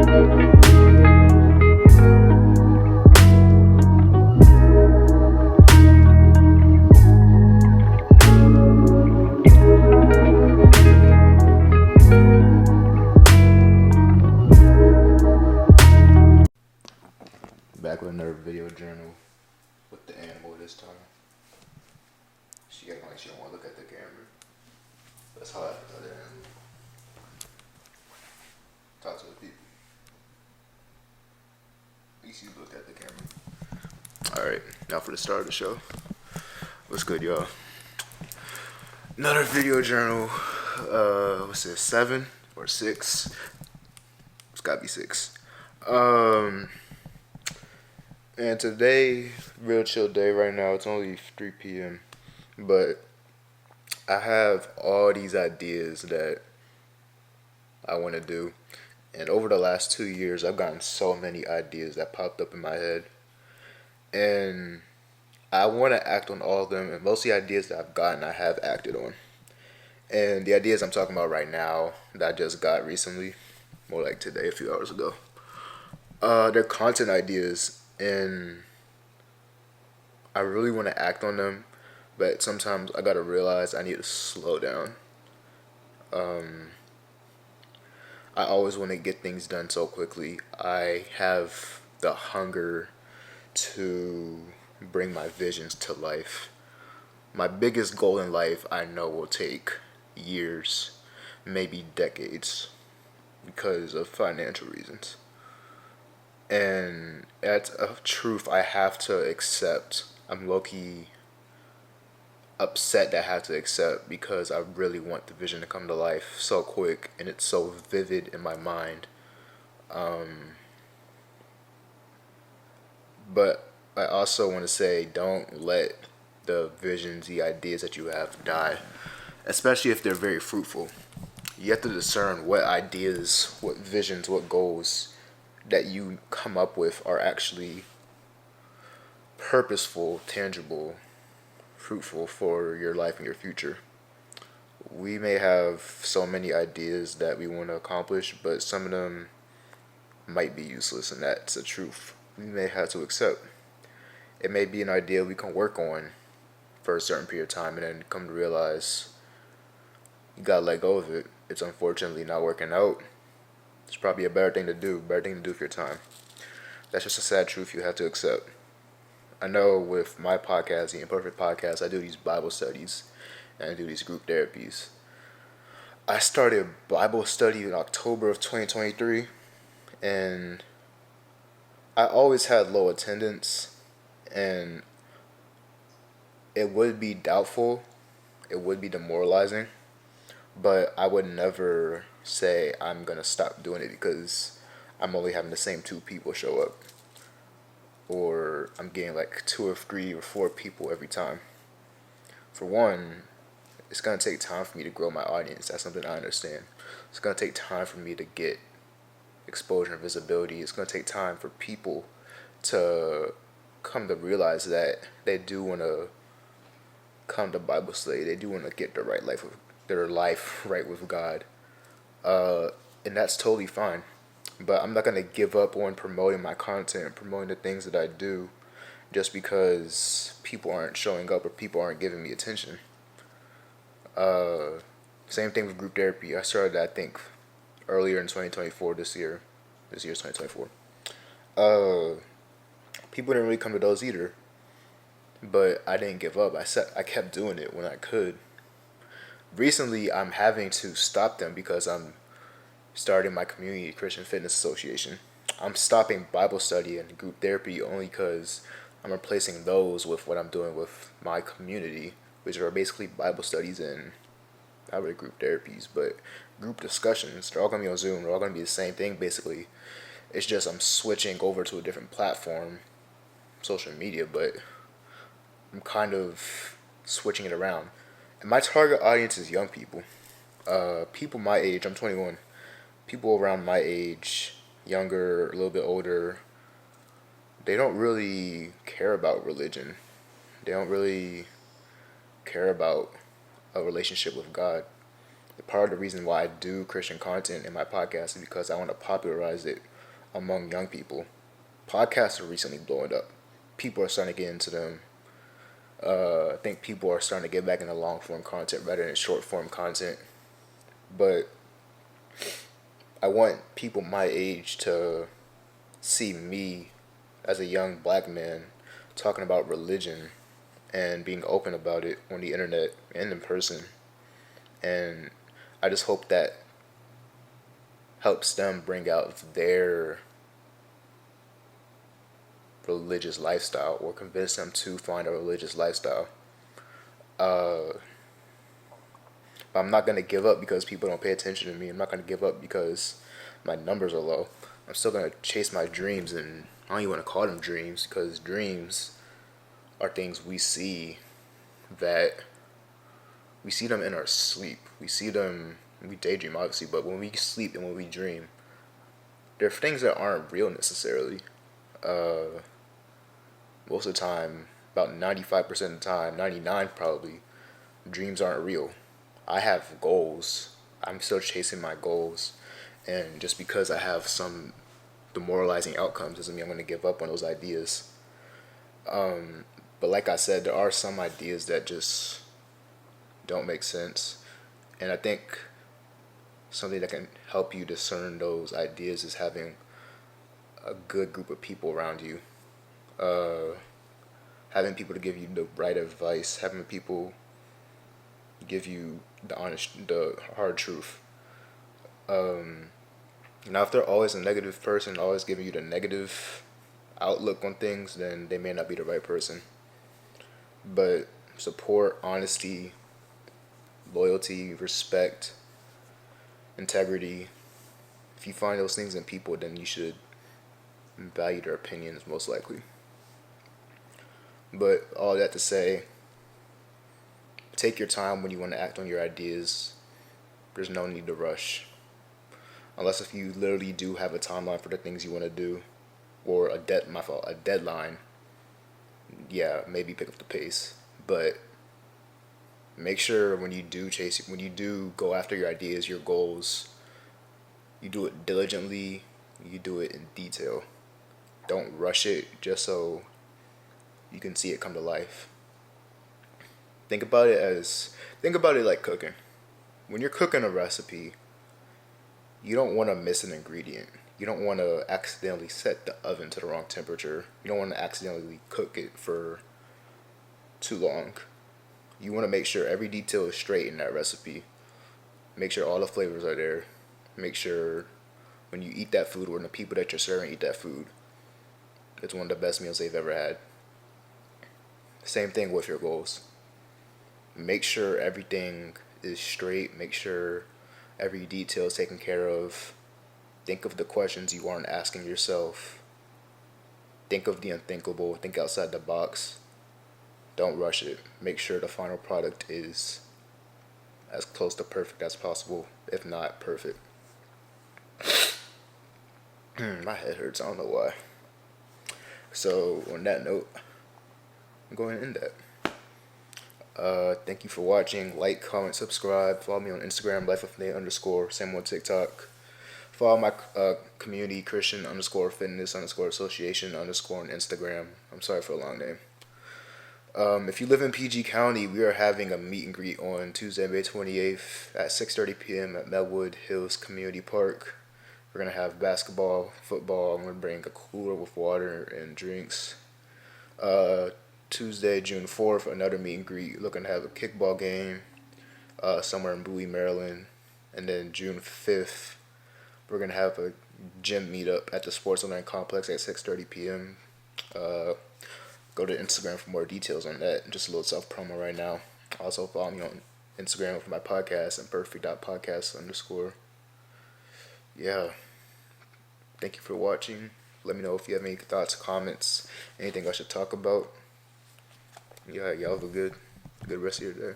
Back with another video journal with the animal this time. She acting like she don't want to look at the camera. That's how I have the other animal. Talk to the people. At least you look at the camera. Alright, now for the start of the show. What's good, y'all? Another video journal. What's this, 7 or 6? It's gotta be 6. And today, real chill day right now. It's only 3 p.m. But I have all these ideas that I want to do. And over the last 2 years, I've gotten so many ideas that popped up in my head. And I want to act on all of them. And most of the ideas that I've gotten, I have acted on. And the ideas I'm talking about right now that I just got recently, more like today, a few hours ago, they're content ideas. And I really want to act on them, but sometimes I gotta realize I need to slow down. I always want to get things done so quickly. I have the hunger to bring my visions to life. My biggest goal in life, I know, will take years, maybe decades, because of financial reasons. And that's a truth I have to accept. I'm low-key upset that I have to accept because I really want the vision to come to life so quick and it's so vivid in my mind. But I also want to say, don't let the visions, the ideas that you have die, especially if they're very fruitful. You have to discern what ideas, what visions, what goals that you come up with are actually purposeful, tangible, fruitful for your life and your future. We may have so many ideas that we want to accomplish, but some of them might be useless, and that's the truth. We may have to accept. It may be an idea we can work on for a certain period of time and then come to realize you gotta let go of it. It's unfortunately not working out. It's probably a better thing to do with your time. That's just a sad truth you have to accept. I know with my podcast, the Imperfect Podcast, I do these Bible studies and I do these group therapies. I started Bible study in October of 2023, and I always had low attendance, and it would be doubtful, it would be demoralizing, but I would never say I'm going to stop doing it because I'm only having the same 2 people show up, or I'm getting like 2 or 3 or 4 people every time. For one, it's going to take time for me to grow my audience. That's something I understand. It's going to take time for me to get exposure and visibility. It's going to take time for people to come to realize that they do want to come to Bible study. They do want to get their life right with God. And that's totally fine. But I'm not going to give up on promoting my content, promoting the things that I do, just because people aren't showing up or people aren't giving me attention. Same thing with group therapy. I started that, I think, earlier in 2024, this year. This year's 2024. People didn't really come to those either. But I didn't give up. I kept doing it when I could. Recently, I'm having to stop them because I'm starting my community Christian Fitness Association. I'm stopping Bible study and group therapy only because I'm replacing those with what I'm doing with my community, which are basically Bible studies and not really group therapies, but group discussions. They're all going to be on Zoom. They're all going to be the same thing, basically. It's just I'm switching over to a different platform, social media, but I'm kind of switching it around. And my target audience is young people. People my age. I'm 21. People around my age, younger, a little bit older, they don't really care about religion. They don't really care about a relationship with God. Part of the reason why I do Christian content in my podcast is because I want to popularize it among young people. Podcasts are recently blowing up. People are starting to get into them. I think people are starting to get back into long form content rather than short form content. But I want people my age to see me as a young black man talking about religion and being open about it on the internet and in person. And I just hope that helps them bring out their religious lifestyle or convince them to find a religious lifestyle. But I'm not going to give up because people don't pay attention to me. I'm not going to give up because my numbers are low. I'm still going to chase my dreams, and I don't even want to call them dreams because dreams are things we see that we see them in our sleep. We see them, we daydream obviously, but when we sleep and when we dream, they're things that aren't real necessarily. Most of the time, about 95% of the time, 99 probably, dreams aren't real. I have goals. I'm still chasing my goals. And just because I have some demoralizing outcomes doesn't mean I'm going to give up on those ideas. But like I said, there are some ideas that just don't make sense. And I think something that can help you discern those ideas is having a good group of people around you. Having people to give you the right advice, having people give you the hard truth. Now, if they're always a negative person, always giving you the negative outlook on things, then they may not be the right person. But support, honesty, loyalty, respect, integrity. If you find those things in people, then you should value their opinions most likely. But all that to say, take your time when you want to act on your ideas. There's no need to rush. Unless if you literally do have a timeline for the things you want to do, or a deadline. Yeah, maybe pick up the pace. But make sure when you do go after your ideas, your goals, you do it diligently, you do it in detail. Don't rush it just so you can see it come to life. Think about it like cooking. When you're cooking a recipe, you don't want to miss an ingredient. You don't want to accidentally set the oven to the wrong temperature. You don't want to accidentally cook it for too long. You want to make sure every detail is straight in that recipe. Make sure all the flavors are there. Make sure when you eat that food or when the people that you're serving eat that food, it's one of the best meals they've ever had. Same thing with your goals. Make sure everything is straight. Make sure every detail is taken care of. Think of the questions you aren't asking yourself. Think of the unthinkable. Think outside the box. Don't rush it. Make sure the final product is as close to perfect as possible, if not perfect. My head hurts. I don't know why. So, on that note, I'm going to end that. Thank you for watching. Like, comment, subscribe. Follow me on Instagram, lifeofnate_. Same on TikTok. Follow my community, Christian_fitness_association_ on Instagram. I'm sorry for a long name. If you live in PG County, we are having a meet and greet on Tuesday, May 28th at 6:30 p.m. at Melwood Hills Community Park. We're going to have basketball, football. I'm going to bring a cooler with water and drinks. Tuesday, June 4th, another meet and greet. Looking to have a kickball game somewhere in Bowie, Maryland. And then June 5th, we're going to have a gym meetup at the Sports Online Complex at 6:30 p.m. Go to Instagram for more details on that. Just a little self-promo right now. Also follow me on Instagram for my podcast and perfect.podcast_. Yeah. Thank you for watching. Let me know if you have any thoughts, comments, anything I should talk about. Yeah, y'all have a good rest of your day.